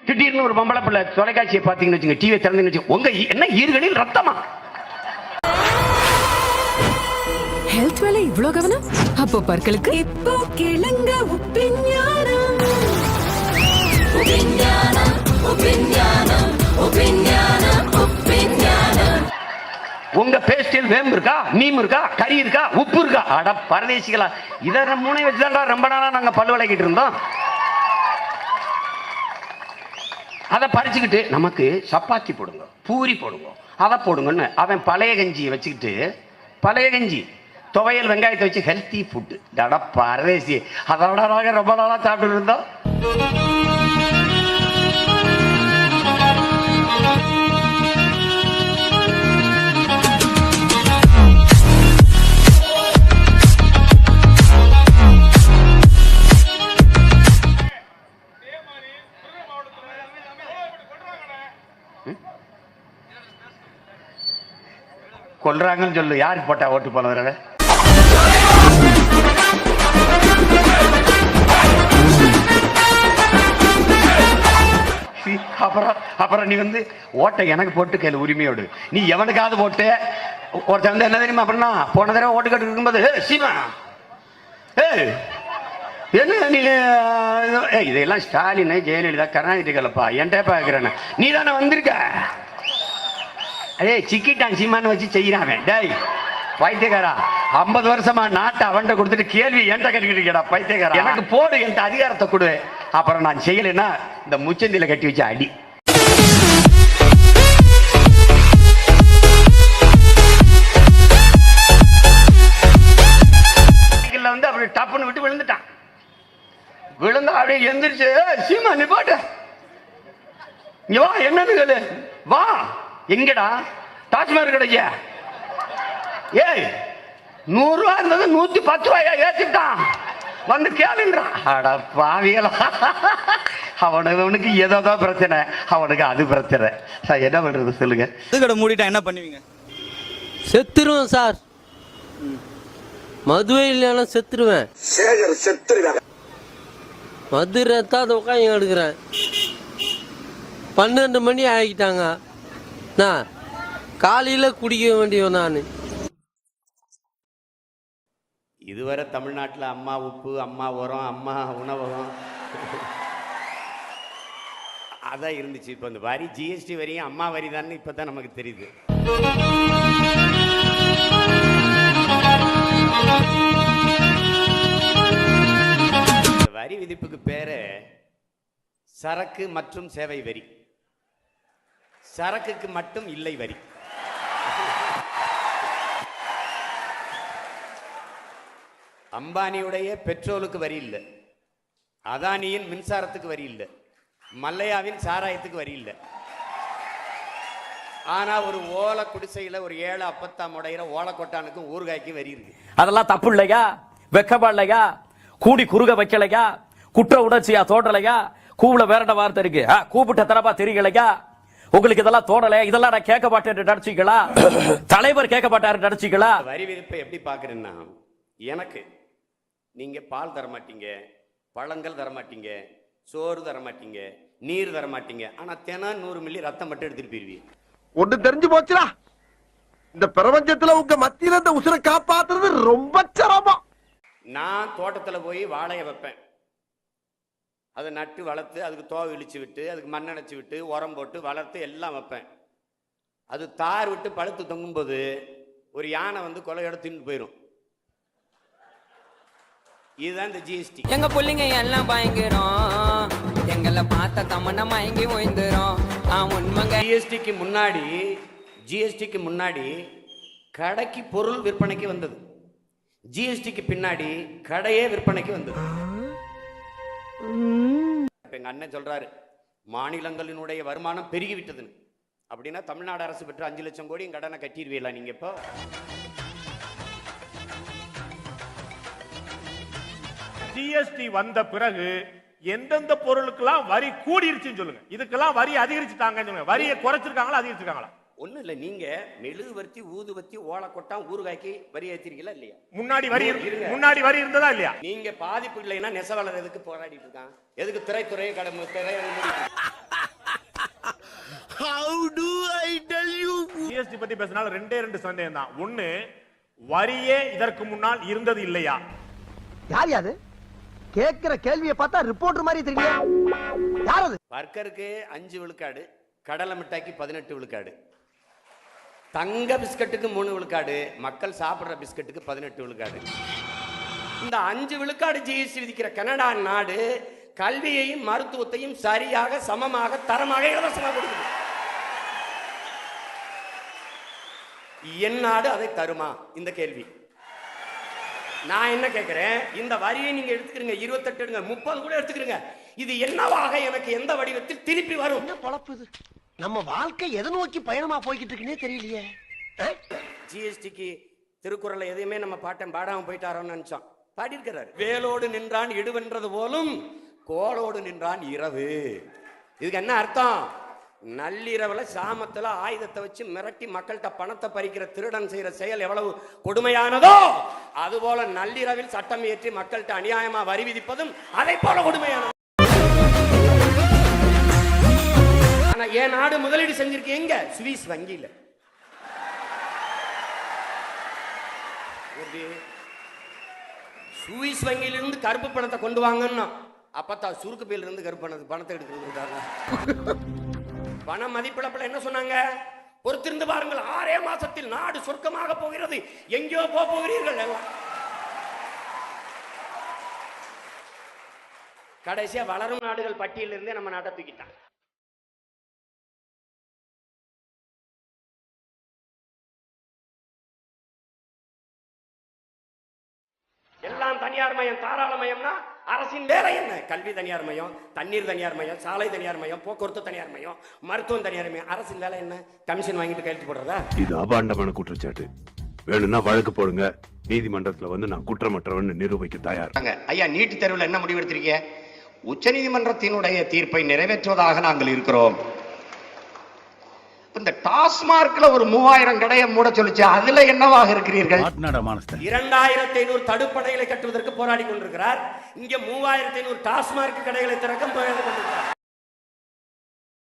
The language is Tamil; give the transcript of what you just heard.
திடீர்னு ஒரு பொம்பளை பிள்ளை தொலைக்காட்சியை பார்த்தீங்கன்னு வச்சுங்க, டிவியை திறந்துன்னு வச்சுங்க, உங்க என்ன ஈர்களில் ரத்தமா? ஹெல்த் வேலை இவ்ளோ கவனம்? அப்போ பற்களுக்கு இப்போ கேளுங்க உப்பிஞானம். உங்க பேஸ்டில் வேம்பு இருக்கா, நீம் இருக்கா, கறி இருக்கா, உப்பு இருக்கா? அட பரதேசிகளா, இதை மூணை வச்சுதான் ரொம்ப நாளா நாங்க பல்லு விளக்கிட்டு இருந்தோம். அதை பறிச்சுக்கிட்டு நமக்கு சப்பாத்தி போடுங்க, பூரி போடுங்க, அதை போடுங்கன்னு அவன் பழைய கஞ்சியை வச்சுக்கிட்டு, பழைய கஞ்சி துவையல் வெங்காயத்தை வச்சு ஹெல்த்தி ஃபுட்டு. அட பரதேசி, அதோட நாங்கள் ரொம்ப நாளா சாப்பிட்டு இருந்தோம். கொல்றாங்கன்னு சொல்லு. யாருக்கு போட்டா ஓட்டு போன தடவை? அப்புறம் நீ வந்து ஓட்டை எனக்கு போட்டு கையில் உரிமையோடு. நீ எவனுக்காவது போட்டு ஒருத்த வந்து என்ன தெரியுமா அப்படின்னா, போன தடவை ஓட்டு கட்டு இருக்கும்போது சீமா என்ன நீ இதெல்லாம் ஸ்டாலின் ஜெயலலிதா கருணாநிதி கலப்பா என்கிட்ட பார்க்கிறேன்னு நீ தானே வந்திருக்க. அதே சிக்கிட்டான் சீமான்னு வச்சு செய்யறான். டேய் பைத்தியக்காரா, 50 வருஷமா நாட்டை அவன்கிட்ட கொடுத்துட்டு கேள்வி என்கிட்ட கட்டிக்கிட்டா பைத்தியக்காரா. எனக்கு போடு, என்கிட்ட அதிகாரத்தை கொடு. அப்புறம் நான் செய்யலைன்னா இந்த முச்சந்தில கட்டி வச்சு அடி. வந்து அப்படி டப்புன்னு விட்டு விழுந்துட்டான். விழுந்தா அப்படியே எந்திரிச்சு, சீமா நீ போட்டு இங்க வா, என்னன்னு கேளு, வா. எங்கடா? டாஸ்மாக் கிடைக்க. ஏய் 100 ரூபா இருந்தது 110 ரூபாயா ஏத்திட்டான். வந்து கேளுன்றான். அட பாவிகளா, அவனுக்கு ஏதோ பிரச்சனை, அவனுக்கு அது பிரச்சனை. என்ன பண்றது சொல்லுங்க? கடை மூடிட்டா என்ன பண்ணுவீங்க? செத்துருவேன் சார். மதுவே இல்லைன்னா செத்துருவேன். மது ரத்தாத உட்காந்து எடுக்கிறேன். 12 மணி ஆகிட்டாங்க. நான் காலையில குடிக்க வேண்டியவன் நான். இதுவரை தமிழ்நாட்டில் அம்மா உப்பு, அம்மா உரம், அம்மா உணவகம் அதான் இருந்துச்சு. இப்போ இந்த வரி, ஜிஎஸ்டி வரியும் அம்மா வரி தான் இப்பதான் நமக்கு தெரியுது. வரி விதிப்புக்கு பேரு சரக்கு மற்றும் சேவை வரி. சரக்குக்கு மட்டும் இல்லை வரி. அம்பானியுடைய பெட்ரோலுக்கு வரி இல்லை, அதானியின் மின்சாரத்துக்கு வரி இல்லை, மல்லையாவின் சாராயத்துக்கு வரி இல்லை. ஆனா ஒரு ஓலை குடிசையில ஒரு 7 அப்பத்தாம் உடையிற ஓலைக்கொட்டானுக்கும் ஊறுகாய்க்கு வரி இருக்கு. அதெல்லாம் தப்பு இல்லையா? வெக்கப்படலையா? கூடி குறுக வைக்கலையா? குற்ற உணர்ச்சியா தோன்றலையா? கூவுல வேற வார்த்தை இருக்கு, கூப்பிட்ட தரப்பா தெரியலையா? உங்களுக்கு இதெல்லாம் தோணல? இதெல்லாம் நான் கேட்க மாட்டேன் நினைச்சீங்களா? தலைவர் கேட்க மாட்டாரு நினைச்சீங்களா? வரி விதிப்பை எப்படி பாக்குறேன்னா, எனக்கு நீங்க பால் தர மாட்டீங்க, பழங்கள் தர மாட்டீங்க, சோறு தர மாட்டீங்க, நீர் தர மாட்டீங்க, ஆனா தினம் 100 மில்லி ரத்தம் மட்டும் எடுத்துட்டு போயிருவீங்க. ஒன்று தெரிஞ்சு போச்சுடா, இந்த பிரபஞ்சத்துல உங்க மத்தியில இந்த உசுரை காப்பாத்துறது ரொம்ப சிரமம். நான் தோட்டத்துல போய் வாழைய வைப்பேன். அதை நட்டு வளர்த்து, அதுக்கு தோவை இழிச்சு விட்டு, அதுக்கு மண் அணைச்சி விட்டு, உரம் போட்டு வளர்த்து எல்லாம் வைப்பேன். அது தார் விட்டு பழுத்து தொங்கும்போது ஒரு யானை வந்து கொலையோட தின்னு போயிடும். இதுதான் இந்த ஜிஎஸ்டி. எங்க புள்ளிங்க எல்லாம் பயங்கரம், எங்களை பார்த்த தமன்னா மயங்கி ஓய்ந்துரும். ஜிஎஸ்டிக்கு முன்னாடி கடைக்கு பொருள் விற்பனைக்கு வந்தது. ஜிஎஸ்டிக்கு பின்னாடி கடையே விற்பனைக்கு வந்தது. எங்க அண்ணன் சொல்றாரு, மாநிலங்களினுடைய வருமானம் பெருகிவிட்டதுன்னு. அப்படின்னா தமிழ்நாடு அரசு பெற்ற 5 லட்சம் கோடி கடனை கட்டிடுவீங்களா நீங்க? இப்போ ஜிஎஸ்டி வந்த பிறகு எந்தெந்த பொருளுக்கெல்லாம் வரி கூடிருச்சுன்னு சொல்லுங்க, இதுக்கெல்லாம் வரி அதிகரிச்சுட்டாங்கன்னு சொல்லுங்க. வரியை குறைச்சிருக்காங்களா அதிகரிச்சிருக்காங்களா? ஒண்ணும் இல்ல, நீங்க மெழுகுவர்த்தி, ஊதுவத்தி, ஓலக்கொட்டா, ஊறுகாய்க்கு வரி ஏற்றிருக்கீங்களா இல்லையா? முன்னாடி வரி இருந்ததா இல்லையா? நீங்க பாதிப்பு இல்லைன்னா நெசவாளர் எதுக்கு போராடிட்டு இருக்கான்? எதுக்கு திரைத்துறையை கடமை ஜிஎஸ்டி பத்தி பேசினால ரெண்டு சந்தேகம் தான். ஒண்ணு, வரியே இதற்கு முன்னால் இருந்தது இல்லையா? யார் யாது கேக்குற கேள்வியை பார்த்தா ரிப்போர்ட்டர் மாதிரி தெரியல. யார் அது? பர்கருக்கு 5 விழுக்காடு, கடலை மிட்டாய்க்கு 18 விழுக்காடு, தங்க பிஸ்கட்டுக்கு 3 விழுக்காடு, மக்கள் சாப்பிடுற பிஸ்கட்டுக்கு 18 விழுக்காடு. இந்த 5 விழுக்காடு ஜிஎஸ்டி விதிக்கிற கனடா நாடு கல்வியையும் மருத்துவத்தையும் சரியாக சமமாக தரமாக இலவசமாக கொடுக்குது. என் நாடு அதை தருமா? இந்த கேள்வி நான் என்ன கேட்கிறேன், இந்த வரியை நீங்க எடுத்துக்கிறீங்க, 28 எடுங்க, 30 கூட எடுத்துக்கிறீங்க, இது என்னவாக எனக்கு எந்த வடிவத்தில் திருப்பி வரும்? என்ன பொழப்பு இது? நம்ம வாழ்க்கை எதை நோக்கி பயணமா போய்கிட்டு இருக்குன்னே தெரியலையே. ஜிஎஸ்டிக்கு திருக்குறளை எதையுமே நம்ம பாட்டன் பாடாம போயிட்டாரோன்னு நினைச்சோம். பாடியிருக்கிறார், வேலோடு நின்றான் இடுவென்றது போலும் கோலோடு நின்றான் இரவு. இதுக்கு என்ன அர்த்தம்? நள்ளிரவுல சாமத்துல ஆயுதத்தை வச்சு மிரட்டி மக்கள்கிட்ட பணத்தை பறிக்கிற திருடன் செய்யற செயல் எவ்வளவு கொடுமையானதோ அதுபோல நள்ளிரவில் சட்டம் இயற்றி மக்கள்கிட்ட அநியாயமா வரி விதிப்பதும் அதை போல கொடுமையானது. ஆனா என் நாடு முதலீடு செஞ்சிருக்கு எங்க? சுவிஸ் வங்கியில. சுவிஸ் வங்கியிலிருந்து கருப்பு பணத்தை கொண்டு வாங்கன்னா அப்பத்தான் சுருக்கு பையில இருந்து கருப்பு பணத்தை எடுக்கிறது. பண மதிப்பிழப்பில் என்ன சொன்னாங்க? பொறுத்திருந்து பாருங்கள், 6 மாசத்தில் நாடு சொர்க்கமாக போகிறது, எங்கேயோ போகிறீர்கள் எல்லாம். கடைசியா வளரும் நாடுகள் பட்டியலிருந்தே நம்ம நாட்டை தூக்கிட்டான். எல்லாம் தனியார் மயம், தாராள மயம்னா அரசின் வேலை என்ன? கல்வி தனியார் மயம், தண்ணீர் தனியார் மயம், சாலை தனியார் மயம், போக்குவரத்து தனியார் மயம், மருத்துவம் தனியார் மயம். அரசின் வேலை என்ன? கமிஷன் வாங்கிட்டு கையெழுத்து போடுறதா? இது அபாண்டமான குற்றச்சாட்டு. வேணும்னா வழக்கு போடுங்க, நீதிமன்றத்துல வந்து நான் குற்றமற்றவன் நிரூபிக்க தயார். ஐயா, நீட் தேர்வில் என்ன முடிவு எடுத்திருக்கீங்க? உச்ச நீதிமன்றத்தினுடைய தீர்ப்பை நிறைவேற்றுவதாக நாங்கள் இருக்கிறோம். இந்த டாஸ்மார்க்ல ஒரு 3000 கடையை மூட சொல்லிச்சு, அதுல என்னவாக இருக்கிறீர்கள்? 2500 தடுப்படைகளை கட்டுவதற்கு போராடி கொண்டிருக்கிறார். இங்க 3500 டாஸ்மார்க் கடைகளை திறக்க போராடி கொண்டிருக்கிறார்.